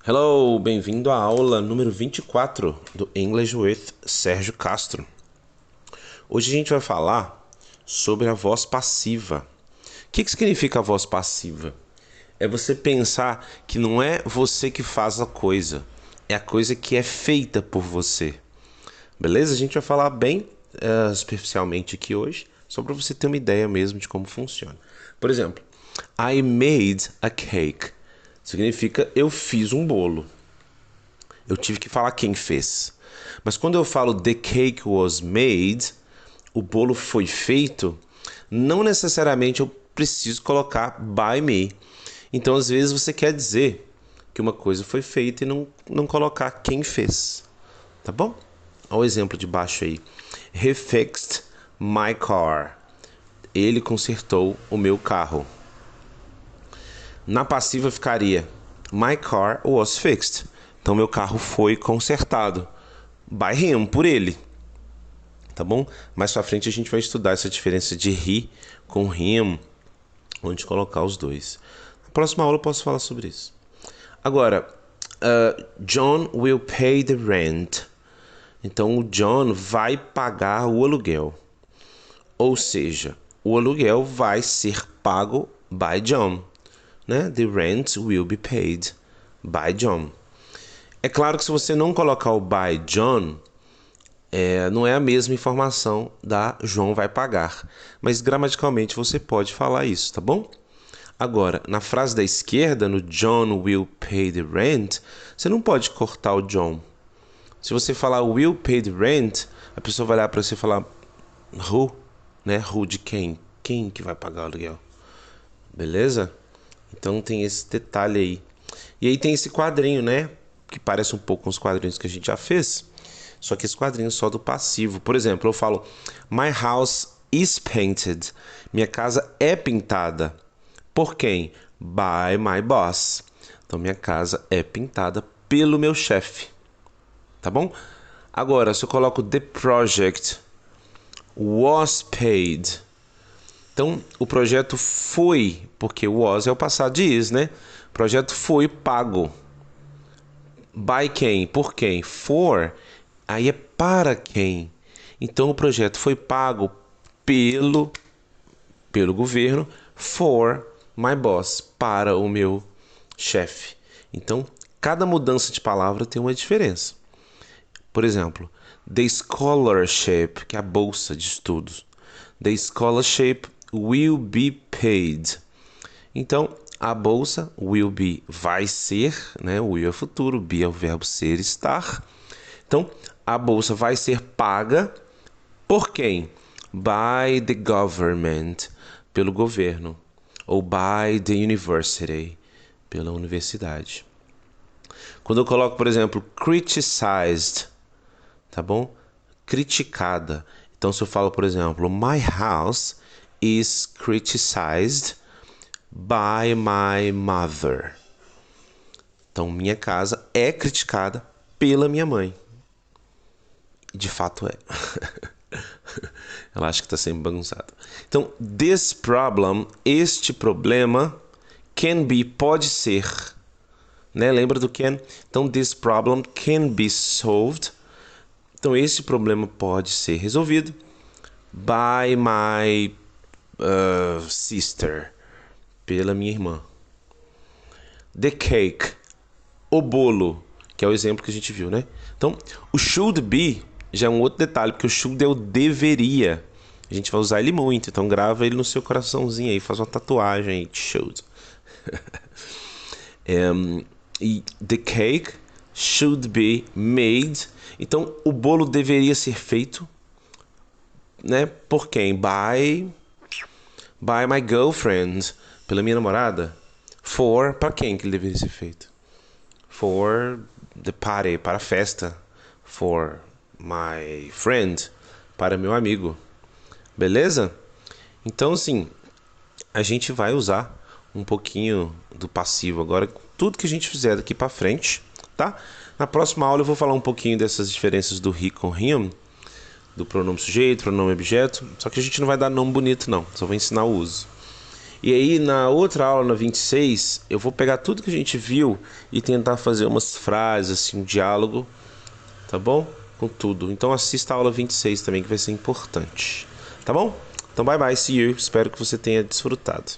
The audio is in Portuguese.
Hello, bem-vindo à aula número 24 do English with Sérgio Castro. Hoje a gente vai falar sobre a voz passiva. O que significa a voz passiva? É você pensar que não é você que faz a coisa, é a coisa que é feita por você. Beleza? A gente vai falar bem superficialmente aqui hoje, só para você ter uma ideia mesmo de como funciona. Por exemplo, I made a cake. Significa eu fiz um bolo. Eu tive que falar quem fez. Mas quando eu falo the cake was made, o bolo foi feito, não necessariamente eu preciso colocar by me. Então, às vezes, você quer dizer que uma coisa foi feita e não colocar quem fez. Tá bom? Olha o exemplo de baixo aí. He fixed my car. Ele consertou o meu carro. Na passiva ficaria my car was fixed. Então, meu carro foi consertado. By him, por ele. Tá bom? Mais pra frente a gente vai estudar essa diferença de he com him, onde colocar os dois. Na próxima aula eu posso falar sobre isso. Agora, John will pay the rent. Então, o John vai pagar o aluguel. Ou seja, o aluguel vai ser pago by John. Né? The rent will be paid by John. É claro que se você não colocar o by John, não é a mesma informação da João vai pagar. Mas gramaticalmente você pode falar isso, tá bom? Agora, na frase da esquerda, no John will pay the rent, você não pode cortar o John. Se você falar will pay the rent, a pessoa vai olhar para você e falar who, né? Who de quem? Quem que vai pagar o aluguel? Beleza? Então tem esse detalhe aí. E aí tem esse quadrinho, né? Que parece um pouco com os quadrinhos que a gente já fez. Só que esse quadrinho só do passivo. Por exemplo, eu falo my house is painted. Minha casa é pintada. Por quem? By my boss. Então minha casa é pintada pelo meu chefe. Tá bom? Agora, se eu coloco the project was paid. Então, o projeto foi, porque was é o passado de is, né? O projeto foi pago. By quem? Por quem? For. Aí é para quem? Então, o projeto foi pago pelo governo, for my boss, para o meu chefe. Então, cada mudança de palavra tem uma diferença. Por exemplo, the scholarship, que é a bolsa de estudos. The scholarship will be paid. Então, a bolsa will be vai ser, né? O will é futuro, be é o verbo ser, estar. Então, a bolsa vai ser paga por quem? By the government, pelo governo. Ou by the university, pela universidade. Quando eu coloco, por exemplo, criticized, tá bom? Criticada. Então, se eu falo, por exemplo, my house is criticized by my mother. Então, minha casa é criticada pela minha mãe. De fato é. Ela acha que está sempre bagunçado. Então, this problem, este problema, can be, pode ser. Né? Lembra do can? Então, this problem can be solved. Então, esse problema pode ser resolvido by my sister, pela minha irmã. The cake, o bolo, que é o exemplo que a gente viu, né? Então, o should be já é um outro detalhe, porque o should é o deveria. A gente vai usar ele muito, então grava ele no seu coraçãozinho aí, faz uma tatuagem aí, should. E the cake should be made. Então, o bolo deveria ser feito, né? Por quem? By my girlfriend, pela minha namorada. For, para quem que ele deveria ser feito? For the party, para a festa. For my friend, para meu amigo. Beleza? Então, assim, a gente vai usar um pouquinho do passivo agora, tudo que a gente fizer daqui para frente, tá? Na próxima aula eu vou falar um pouquinho dessas diferenças do he com him, do pronome sujeito, pronome objeto, só que a gente não vai dar nome bonito não, só vou ensinar o uso. E aí na outra aula, na 26, eu vou pegar tudo que a gente viu e tentar fazer umas frases, assim, um diálogo, tá bom? Com tudo. Então assista a aula 26 também, que vai ser importante. Tá bom? Então bye bye, see you. Espero que você tenha desfrutado.